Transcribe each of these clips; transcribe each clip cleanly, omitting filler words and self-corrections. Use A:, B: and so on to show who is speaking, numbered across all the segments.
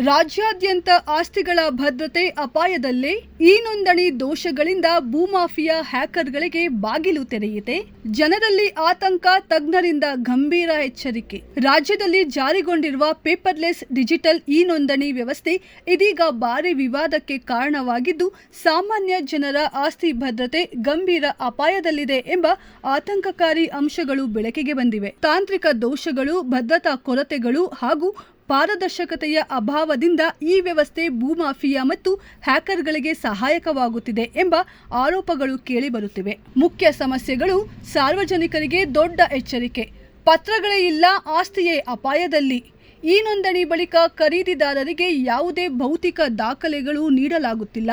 A: ರಾಜ್ಯಾದ್ಯಂತ ಆಸ್ತಿಗಳ ಭದ್ರತೆ ಅಪಾಯದಲ್ಲೇ ಈ ನೋಂದಣಿ ದೋಷಗಳಿಂದ ಭೂಮಾಫಿಯಾ ಹ್ಯಾಕರ್ಗಳಿಗೆ ಬಾಗಿಲು ತೆರೆಯಿತೆ. ಜನರಲ್ಲಿ ಆತಂಕ, ತಜ್ಞರಿಂದ ಗಂಭೀರ ಎಚ್ಚರಿಕೆ. ರಾಜ್ಯದಲ್ಲಿ ಜಾರಿಗೊಂಡಿರುವ ಪೇಪರ್ಲೆಸ್ ಡಿಜಿಟಲ್ ಇ ನೋಂದಣಿ ವ್ಯವಸ್ಥೆ ಇದೀಗ ಭಾರಿ ವಿವಾದಕ್ಕೆ ಕಾರಣವಾಗಿದ್ದು, ಸಾಮಾನ್ಯ ಜನರ ಆಸ್ತಿ ಭದ್ರತೆ ಗಂಭೀರ ಅಪಾಯದಲ್ಲಿದೆ ಎಂಬ ಆತಂಕಕಾರಿ ಅಂಶಗಳು ಬೆಳಕಿಗೆ ಬಂದಿವೆ. ತಾಂತ್ರಿಕ ದೋಷಗಳು, ಭದ್ರತಾ ಕೊರತೆಗಳು ಹಾಗೂ ಪಾರದರ್ಶಕತೆಯ ಅಭಾವದಿಂದ ಈ ವ್ಯವಸ್ಥೆ ಭೂಮಾಫಿಯಾ ಮತ್ತು ಹ್ಯಾಕರ್ಗಳಿಗೆ ಸಹಾಯಕವಾಗುತ್ತಿದೆ ಎಂಬ ಆರೋಪಗಳು ಕೇಳಿಬರುತ್ತಿವೆ. ಮುಖ್ಯ ಸಮಸ್ಯೆಗಳು: ಸಾರ್ವಜನಿಕರಿಗೆ ದೊಡ್ಡ ಎಚ್ಚರಿಕೆ, ಪತ್ರಗಳೇ ಇಲ್ಲ, ಆಸ್ತಿಯೇ ಅಪಾಯದಲ್ಲಿ. ಈ ನೋಂದಣಿ ಬಳಿಕ ಖರೀದಿದಾರರಿಗೆ ಯಾವುದೇ ಭೌತಿಕ ದಾಖಲೆಗಳು ನೀಡಲಾಗುತ್ತಿಲ್ಲ.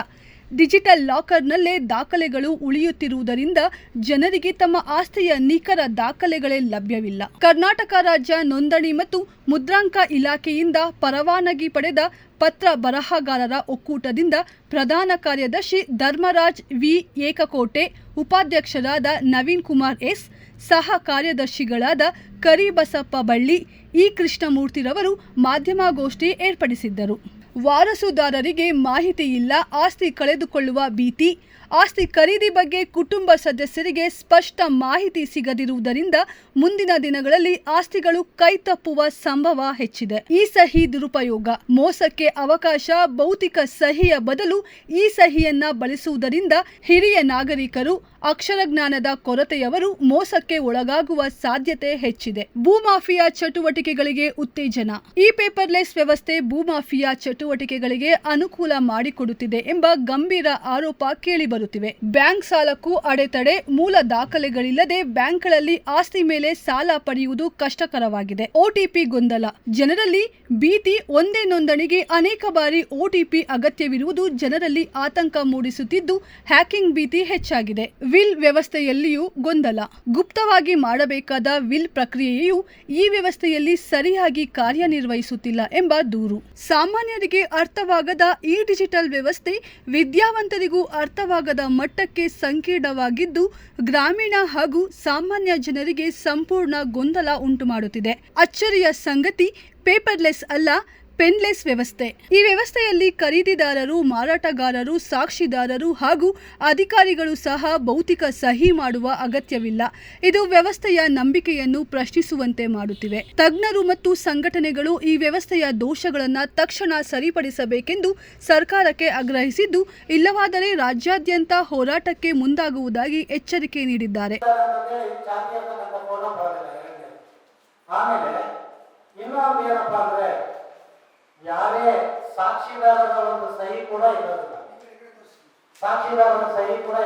A: ಡಿಜಿಟಲ್ ಲಾಕರ್ನಲ್ಲೇ ದಾಖಲೆಗಳು ಉಳಿಯುತ್ತಿರುವುದರಿಂದ ಜನರಿಗೆ ತಮ್ಮ ಆಸ್ತಿಯ ನಿಖರ ದಾಖಲೆಗಳೇ ಲಭ್ಯವಿಲ್ಲ. ಕರ್ನಾಟಕ ರಾಜ್ಯ ನೋಂದಣಿ ಮತ್ತು ಮುದ್ರಾಂಕ ಇಲಾಖೆಯಿಂದ ಪರವಾನಗಿ ಪಡೆದ ಪತ್ರ ಬರಹಗಾರರ ಒಕ್ಕೂಟದಿಂದ ಪ್ರಧಾನ ಕಾರ್ಯದರ್ಶಿ ಧರ್ಮರಾಜ್ ವಿ ಏಕಕೋಟೆ, ಉಪಾಧ್ಯಕ್ಷರಾದ ನವೀನ್ ಕುಮಾರ್ ಎಸ್, ಸಹ ಕಾರ್ಯದರ್ಶಿಗಳಾದ ಕರಿಬಸಪ್ಪ ಬಳ್ಳಿ, ಇ ಕೃಷ್ಣಮೂರ್ತಿರವರು ಮಾಧ್ಯಮಗೋಷ್ಠಿ ಏರ್ಪಡಿಸಿದ್ದರು. ವಾರಸುದಾರರಿಗೆ ಮಾಹಿತಿ ಇಲ್ಲ, ಆಸ್ತಿ ಕಳೆದುಕೊಳ್ಳುವ ಭೀತಿ. ಆಸ್ತಿ ಖರೀದಿ ಬಗ್ಗೆ ಕುಟುಂಬ ಸದಸ್ಯರಿಗೆ ಸ್ಪಷ್ಟ ಮಾಹಿತಿ ಸಿಗದಿರುವುದರಿಂದ ಮುಂದಿನ ದಿನಗಳಲ್ಲಿ ಆಸ್ತಿಗಳು ಕೈತಪ್ಪುವ ಸಂಭವ ಹೆಚ್ಚಿದೆ. ಈ ಸಹಿ ದುರುಪಯೋಗ, ಮೋಸಕ್ಕೆ ಅವಕಾಶ. ಭೌತಿಕ ಸಹಿಯ ಬದಲು ಈ ಸಹಿಯನ್ನ ಬಳಸುವುದರಿಂದ ಹಿರಿಯ ನಾಗರಿಕರು, ಅಕ್ಷರ ಜ್ಞಾನದ ಕೊರತೆಯವರು ಮೋಸಕ್ಕೆ ಒಳಗಾಗುವ ಸಾಧ್ಯತೆ ಹೆಚ್ಚಿದೆ. ಭೂಮಾಫಿಯಾ ಚಟುವಟಿಕೆಗಳಿಗೆ ಉತ್ತೇಜನ. ಈ ಪೇಪರ್ಲೆಸ್ ವ್ಯವಸ್ಥೆ ಭೂಮಾಫಿಯಾ ಚಟುವಟಿಕೆಗಳಿಗೆ ಅನುಕೂಲ ಮಾಡಿಕೊಡುತ್ತಿದೆ ಎಂಬ ಗಂಭೀರ ಆರೋಪ ಕೇಳಿಬರುತ್ತಿವೆ. ಬ್ಯಾಂಕ್ ಸಾಲಕ್ಕೂ ಅಡೆತಡೆ. ಮೂಲ ದಾಖಲೆಗಳಿಲ್ಲದೆ ಬ್ಯಾಂಕ್ಗಳಲ್ಲಿ ಆಸ್ತಿ ಮೇಲೆ ಸಾಲ ಪಡೆಯುವುದು ಕಷ್ಟಕರವಾಗಿದೆ. OTP ಗೊಂದಲ. ಜನರಲ್ಲಿ ಭೀತಿ. ಒಂದೇ ನೋಂದಣಿಗೆ ಅನೇಕ ಬಾರಿ OTP ಅಗತ್ಯವಿರುವುದು ಜನರಲ್ಲಿ ಆತಂಕ ಮೂಡಿಸುತ್ತಿದ್ದು, ಹ್ಯಾಕಿಂಗ್ ಭೀತಿ ಹೆಚ್ಚಾಗಿದೆ. ವಿಲ್ ವ್ಯವಸ್ಥೆಯಲ್ಲಿಯೂ ಗೊಂದಲ. ಗುಪ್ತವಾಗಿ ಮಾಡಬೇಕಾದ ವಿಲ್ ಪ್ರಕ್ರಿಯೆಯು ಈ ವ್ಯವಸ್ಥೆಯಲ್ಲಿ ಸರಿಯಾಗಿ ಕಾರ್ಯನಿರ್ವಹಿಸುತ್ತಿಲ್ಲ ಎಂಬ ದೂರು. ಸಾಮಾನ್ಯರಿಗೆ ಅರ್ಥವಾಗದ ಈ ಡಿಜಿಟಲ್ ವ್ಯವಸ್ಥೆ ವಿದ್ಯಾವಂತರಿಗೂ ಅರ್ಥವಾಗದ ಮಟ್ಟಕ್ಕೆ ಸಂಕೀರ್ಣವಾಗಿದ್ದು, ಗ್ರಾಮೀಣ ಹಾಗೂ ಸಾಮಾನ್ಯ ಜನರಿಗೆ ಸಂಪೂರ್ಣ ಗೊಂದಲ ಉಂಟುಮಾಡುತ್ತಿದೆ. ಅಚ್ಚರಿಯ ಸಂಗತಿ, ಪೇಪರ್ಲೆಸ್ ಅಲ್ಲ, ಪೆನ್ಲೆಸ್ ವ್ಯವಸ್ಥೆ. ಈ ವ್ಯವಸ್ಥೆಯಲ್ಲಿ ಖರೀದಿದಾರರು, ಮಾರಾಟಗಾರರು, ಸಾಕ್ಷಿದಾರರು ಹಾಗೂ ಅಧಿಕಾರಿಗಳು ಸಹ ಭೌತಿಕ ಸಹಿ ಮಾಡುವ ಅಗತ್ಯವಿಲ್ಲ. ಇದು ವ್ಯವಸ್ಥೆಯ ನಂಬಿಕೆಯನ್ನು ಪ್ರಶ್ನಿಸುವಂತೆ ಮಾಡುತ್ತಿವೆ. ತಜ್ಞರು ಮತ್ತು ಸಂಘಟನೆಗಳು ಈ ವ್ಯವಸ್ಥೆಯ ದೋಷಗಳನ್ನು ತಕ್ಷಣ ಸರಿಪಡಿಸಬೇಕೆಂದು ಸರ್ಕಾರಕ್ಕೆ ಆಗ್ರಹಿಸಿದ್ದು, ಇಲ್ಲವಾದರೆ ರಾಜ್ಯಾದ್ಯಂತ ಹೋರಾಟಕ್ಕೆ ಮುಂದಾಗುವುದಾಗಿ ಎಚ್ಚರಿಕೆ ನೀಡಿದ್ದಾರೆ.
B: ಯಾರೇ ಸಾಕ್ಷಿದಾರರ ಒಂದು ಸಹಿ ಕೂಡ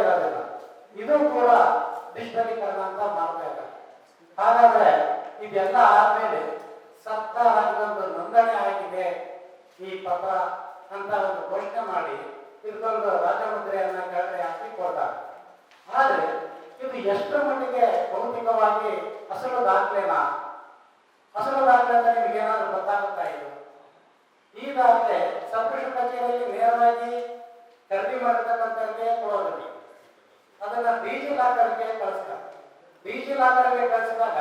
B: ಇರೋದಿಲ್ಲ, ಇದು ಕೂಡ ಡಿಜಿಟಲೀಕರಣ ಅಂತ ಮಾಡ್ತಾ ಇದ್ದಾರೆ. ಹಾಗಾದ್ರೆ ಇದೆಲ್ಲ ಆದ್ಮೇಲೆ ಸರ್ಕಾರ ಇದೊಂದು ನೋಂದಣಿ ಆಗಿದೆ ಈ ಪತ್ರ ಅಂತ ಒಂದು ಘೋಷಣೆ ಮಾಡಿ ಇದಕ್ಕೊಂದು ರಾಜಮುದ್ರೆಯನ್ನ ಕೆಳಗಡೆ ಹಾಕಿ ಕೊಡ್ತಾರೆ. ಆದ್ರೆ ಇದು ಎಷ್ಟರ ಮಟ್ಟಿಗೆ ಭೌತಿಕವಾಗಿ ಅಸಲು ದಾಖಲೆ ಅಂತ ನಿಮಗೇನಾದ್ರೂ ಗೊತ್ತಾಗುತ್ತಾ ಇದೆ? ಈ ದಾಖಲೆ ಸಬ್ಮಿಷನ್ ಕಚೇರಿಯಲ್ಲಿ ನೇರವಾಗಿ ಖರೀದಿ ಮಾಡಿರ್ತಕ್ಕಂಥವ್ರಿಗೆ ಕೊಡೋದಿಲ್ಲ. ಅದನ್ನ ಡಿಜಿ ಲಾಕರ್ಗೆ ಕಳಿಸ್ತಾರೆ. ಡಿಜಿ ಲಾಕರ್ಗೆ ಕಳಿಸಿದಾಗ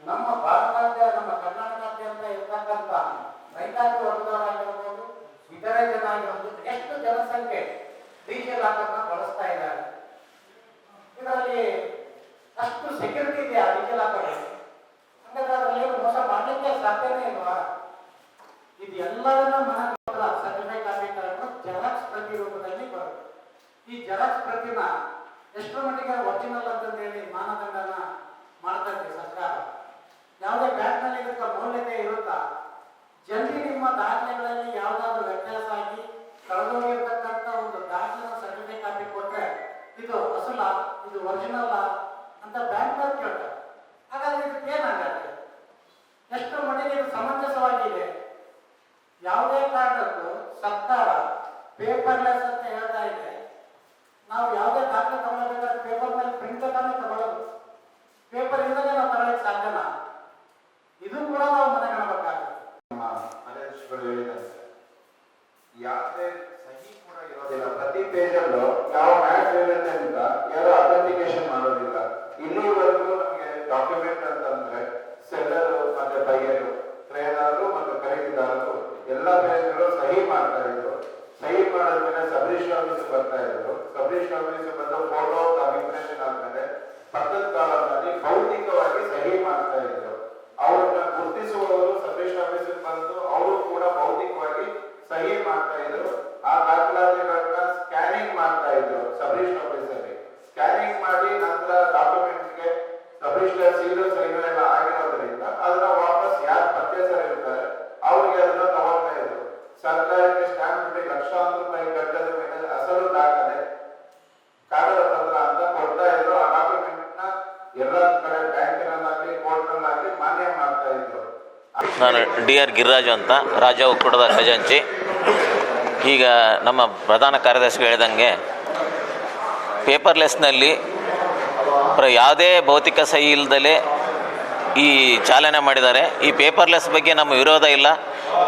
B: ನಮ್ಮ ನಮ್ಮ ಕರ್ನಾಟಕಾದ್ಯಂತ ಇರ್ತಕ್ಕಂಥ ರೈತಾಪಿ ವರ್ಗದವರಾಗಿರ್ಬೋದು, ಇತರೆ ಜನ ಆಗಿರ್ಬೋದು, ಎಷ್ಟು ಜನಸಂಖ್ಯೆ ಡಿಜಿ ಲಾಕರ್ನ ಬಳಸ್ತಾ ಇದ್ದಾರೆ. ಇದರಲ್ಲಿ ಅಷ್ಟು ಸೆಕ್ಯೂರಿಟಿ ಇದೆಯಾ ಡಿಜಿ ಲಾಕರ್? ಹಾಗಾದ್ರೆ ಅದರಲ್ಲಿ ಮೋಸ ಮಾಡಲಿಕ್ಕೆ ಸಾಧ್ಯನೇ ಇಲ್ವಾ? ಇದು ಎಲ್ಲರನ್ನ ಮನಗಳ ಸರ್ಟಿಫೈಡ್ ಕಾಪಿ ಜೆರಾಕ್ಸ್ ಪ್ರತಿ ರೂಪದಲ್ಲಿ ಬರುತ್ತೆ. ಈ ಜೆರಾಕ್ಸ್ ಪ್ರತಿನ ಎಷ್ಟರ ಮಟ್ಟಿಗೆ ಒರಿಜಿನಲ್ ಅಂತಂದೇಳಿ ಮಾನದಂಡನ ಮಾಡ್ತಾ ಇದೆ ಸರ್ಕಾರ. ಯಾವುದೇ ಬ್ಯಾಂಕ್ನಲ್ಲಿ ಇದಕ್ಕೆ ಮೌಲ್ಯತೆ ಇರುತ್ತಾ? ಜಲ್ದಿ ನಿಮ್ಮ ದಾಖಲೆಗಳಲ್ಲಿ ಯಾವುದಾದ್ರೂ ವ್ಯತ್ಯಾಸ ಆಗಿ ಕಳೆದೋಗಿರ್ತಕ್ಕಂಥ ಒಂದು ದಾಖಲೆ ಸರ್ಟಿಫೈಡ್ ಕಾಪಿ ಕೊಟ್ಟರೆ ಇದು ಅಸಲ, ಇದು ಒರಿಜಿನಲ್ ಅಂತ ಬ್ಯಾಂಕ್ನವ್ರು ಕೇಳ್ತಾರೆ. ಹಾಗಾದ್ರೆ ಇದಕ್ಕೆ ಏನಾಗತ್ತೆ? ಎಷ್ಟರ ಮಟ್ಟಿಗೆ ಇದು ಸಮಂಜಸವಾಗಿದೆ? ಯಾವುದೇ ಕಾರಣಕ್ಕೂ ಸರ್ಕಾರ ಪೇಪರ್ಲೆಸ್ ಅಂತ ಹೇಳ್ತಾ ಇದೆ. ನಾವು ಯಾವುದೇ ದಾಖಲೆ ತಗೊಳ್ಬೇಕಾದ್ರೆ ಪೇಪರ್ ಮೇಲೆ ಪ್ರಿಂಟ್ ತಾನೇ ತಗೊಳ್ಳೋದು. ಪೇಪರ್ ಇಲ್ಲದೆ ನಾವು ತಗೊಳ್ಳಕ್ಕೆ ಸಾಧ್ಯನಾ? ಇದು ಕೂಡ ನಾವು ಮನೆಗಾಣಬೇಕಾಗುತ್ತೆ.
C: ನಮ್ಮ ಅಧ್ಯಕ್ಷಗಳು ಹೇಳಿದ್ದಾರೆ, ಯಾವುದೇ ಸಹಿ ಕೂಡ ಇರೋದಿಲ್ಲ. ಪ್ರತಿ ಪೇಜಲ್ಲೂ ಯಾವ ಮ್ಯಾಟರ್ ಇರುತ್ತೆ ಅಂತ ಯಾರು ಅಥೆಂಟಿಕೇಶನ್ ಮಾಡೋದಿಲ್ಲ. ಇಲ್ಲಿವರೆಗೂ ನಮಗೆ ಡಾಕ್ಯುಮೆಂಟ್ ಅಂತಂದ್ರೆ
D: ನಾನು DR ಗಿರಿರಾಜು ಅಂತ, ರಾಜ್ಯ ಒಕ್ಕೂಟದ ಖಜಾಂಚಿ. ಈಗ ನಮ್ಮ ಪ್ರಧಾನ ಕಾರ್ಯದರ್ಶಿ ಹೇಳಿದಂಗೆ ಪೇಪರ್ಲೆಸ್ನಲ್ಲಿ ಯಾವುದೇ ಭೌತಿಕ ಸಹಿ ಇಲ್ಲದಲೇ ಈ ಚಾಲನೆ ಮಾಡಿದ್ದಾರೆ. ಈ ಪೇಪರ್ಲೆಸ್ ಬಗ್ಗೆ ನಮ್ಮ ವಿರೋಧ ಇಲ್ಲ.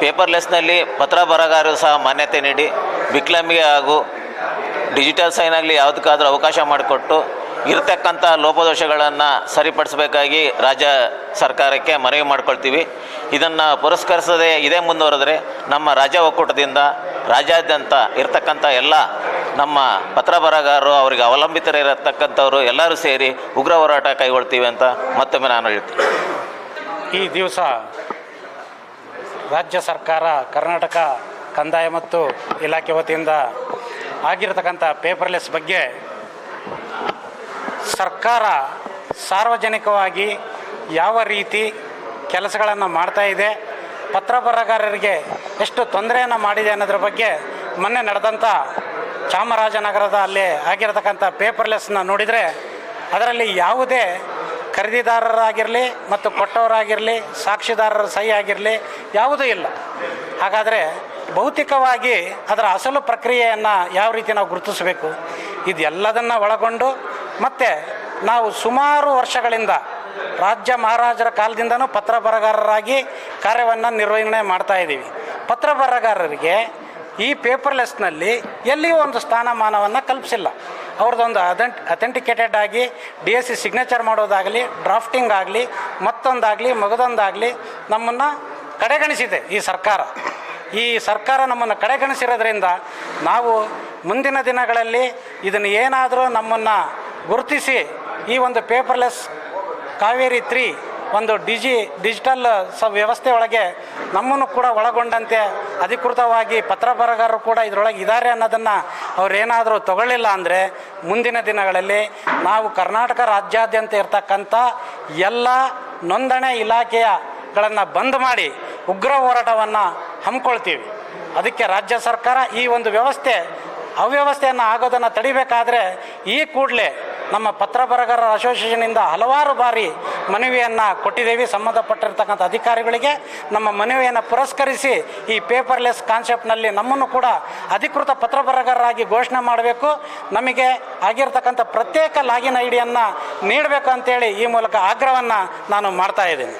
D: ಪೇಪರ್ಲೆಸ್ನಲ್ಲಿ ಪತ್ರ ಬರಹಗಾರರು ಸಹ ಮಾನ್ಯತೆ ನೀಡಿ ವಿಕಲಾಂಗಿಗೆ ಹಾಗೂ ಡಿಜಿಟಲ್ ಸೈನ್ ಆಗಲಿ ಯಾವುದಕ್ಕಾದರೂ ಅವಕಾಶ ಮಾಡಿಕೊಟ್ಟು ಇರತಕ್ಕಂಥ ಲೋಪದೋಷಗಳನ್ನು ಸರಿಪಡಿಸಬೇಕಾಗಿ ರಾಜ್ಯ ಸರ್ಕಾರಕ್ಕೆ ಮನವಿ ಮಾಡ್ಕೊಳ್ತೀವಿ. ಇದನ್ನು ಪುರಸ್ಕರಿಸದೆ ಇದೇ ಮುಂದುವರೆದರೆ ನಮ್ಮ ರಾಜ್ಯ ಒಕ್ಕೂಟದಿಂದ ರಾಜ್ಯಾದ್ಯಂತ ಇರತಕ್ಕಂಥ ಎಲ್ಲ ನಮ್ಮ ಪತ್ರ ಬರಹಗಾರರು, ಅವರಿಗೆ ಅವಲಂಬಿತರಿರತಕ್ಕಂಥವರು ಎಲ್ಲರೂ ಸೇರಿ ಉಗ್ರ ಹೋರಾಟ ಕೈಗೊಳ್ತೀವಿ ಅಂತ ಮತ್ತೊಮ್ಮೆ ನಾನು ಹೇಳ್ತೀನಿ.
E: ಈ ದಿವಸ ರಾಜ್ಯ ಸರ್ಕಾರ, ಕರ್ನಾಟಕ ಕಂದಾಯ ಮತ್ತು ಇಲಾಖೆ ವತಿಯಿಂದ ಆಗಿರತಕ್ಕಂಥ ಪೇಪರ್ಲೆಸ್ ಬಗ್ಗೆ ಸರ್ಕಾರ ಸಾರ್ವಜನಿಕವಾಗಿ ಯಾವ ರೀತಿ ಕೆಲಸಗಳನ್ನು ಮಾಡ್ತಾ ಇದೆ, ಪತ್ರ ಬರಹಗಾರರಿಗೆ ಎಷ್ಟು ತೊಂದರೆಯನ್ನು ಮಾಡಿದೆ ಅನ್ನೋದ್ರ ಬಗ್ಗೆ ಮೊನ್ನೆ ನಡೆದಂಥ ಚಾಮರಾಜನಗರದ ಅಲ್ಲಿ ಆಗಿರತಕ್ಕಂಥ ಪೇಪರ್ಲೆಸ್ನ ನೋಡಿದರೆ ಅದರಲ್ಲಿ ಯಾವುದೇ ಖರೀದಿದಾರರಾಗಿರಲಿ ಮತ್ತು ಕೊಟ್ಟವರಾಗಿರಲಿ, ಸಾಕ್ಷಿದಾರರ ಸಹಿ ಆಗಿರಲಿ ಯಾವುದೂ ಇಲ್ಲ. ಹಾಗಾದರೆ ಭೌತಿಕವಾಗಿ ಅದರ ಅಸಲು ಪ್ರಕ್ರಿಯೆಯನ್ನು ಯಾವ ರೀತಿ ನಾವು ಗುರುತಿಸಬೇಕು, ಇದೆಲ್ಲದನ್ನು ಒಳಗೊಂಡು ಮತ್ತು ನಾವು ಸುಮಾರು ವರ್ಷಗಳಿಂದ ರಾಜ್ಯ ಮಹಾರಾಜರ ಕಾಲದಿಂದನೂ ಪತ್ರ ಬರಹಗಾರರಾಗಿ ಕಾರ್ಯವನ್ನು ನಿರ್ವಹಣೆ ಮಾಡ್ತಾ ಇದ್ದೀವಿ. ಪತ್ರ ಬರಹಗಾರರಿಗೆ ಈ ಪೇಪರ್ಲೆಸ್ನಲ್ಲಿ ಎಲ್ಲಿಯೂ ಒಂದು ಸ್ಥಾನಮಾನವನ್ನು ಕಲ್ಪಿಸಿಲ್ಲ. ಅವ್ರದ್ದೊಂದು ಅಥೆಂಟಿಕೇಟೆಡ್ ಆಗಿ DSC ಸಿಗ್ನೇಚರ್ ಮಾಡೋದಾಗಲಿ, ಡ್ರಾಫ್ಟಿಂಗ್ ಆಗಲಿ, ಮತ್ತೊಂದಾಗಲಿ ಮಗದೊಂದಾಗಲಿ ನಮ್ಮನ್ನು ಕಡೆಗಣಿಸಿದೆ ಈ ಸರ್ಕಾರ. ಈ ಸರ್ಕಾರ ನಮ್ಮನ್ನು ಕಡೆಗಣಿಸಿರೋದ್ರಿಂದ ನಾವು ಮುಂದಿನ ದಿನಗಳಲ್ಲಿ ಇದನ್ನು ಏನಾದರೂ ನಮ್ಮನ್ನು ಗುರುತಿಸಿ ಈ ಒಂದು ಪೇಪರ್ಲೆಸ್ ಕಾವೇರಿ 3 ಒಂದು ಡಿಜಿಟಲ್ ವ್ಯವಸ್ಥೆ ಒಳಗೆ ನಮ್ಮನ್ನು ಕೂಡ ಒಳಗೊಂಡಂತೆ ಅಧಿಕೃತವಾಗಿ ಪತ್ರ ಬರಹಗಾರರು ಕೂಡ ಇದರೊಳಗೆ ಇದ್ದಾರೆ ಅನ್ನೋದನ್ನು ಅವರೇನಾದರೂ ತಗೊಳ್ಳಿಲ್ಲ ಅಂದರೆ ಮುಂದಿನ ದಿನಗಳಲ್ಲಿ ನಾವು ಕರ್ನಾಟಕ ರಾಜ್ಯಾದ್ಯಂತ ಇರತಕ್ಕಂಥ ಎಲ್ಲ ನೋಂದಣಿ ಇಲಾಖೆಗಳನ್ನು ಬಂದ್ ಮಾಡಿ ಉಗ್ರ ಹೋರಾಟವನ್ನು ಹಮ್ಮಿಕೊಳ್ತೀವಿ. ಅದಕ್ಕೆ ರಾಜ್ಯ ಸರ್ಕಾರ ಈ ಒಂದು ಅವ್ಯವಸ್ಥೆಯನ್ನು ಆಗೋದನ್ನು ತಡಿಬೇಕಾದರೆ ಈ ಕೂಡಲೇ ನಮ್ಮ ಪತ್ರ ಬರಹಗಾರರ ಅಸೋಸಿಯೇಷನಿಂದ ಹಲವಾರು ಬಾರಿ ಮನವಿಯನ್ನು ಕೊಟ್ಟಿದ್ದೇವೆ. ಸಂಬಂಧಪಟ್ಟಿರ್ತಕ್ಕಂಥ ಅಧಿಕಾರಿಗಳಿಗೆ ನಮ್ಮ ಮನವಿಯನ್ನು ಪುರಸ್ಕರಿಸಿ ಈ ಪೇಪರ್ಲೆಸ್ ಕಾನ್ಸೆಪ್ಟ್ನಲ್ಲಿ ನಮ್ಮನ್ನು ಕೂಡ ಅಧಿಕೃತ ಪತ್ರ ಬರಹಗಾರರಾಗಿ ಘೋಷಣೆ ಮಾಡಬೇಕು, ನಮಗೆ ಆಗಿರ್ತಕ್ಕಂಥ ಪ್ರತ್ಯೇಕ ಲಾಗಿನ್ ಐಡಿಯನ್ನು ನೀಡಬೇಕು ಅಂತೇಳಿ ಈ ಮೂಲಕ ಆಗ್ರಹವನ್ನು ನಾನು ಮಾಡ್ತಾ ಇದ್ದೀನಿ.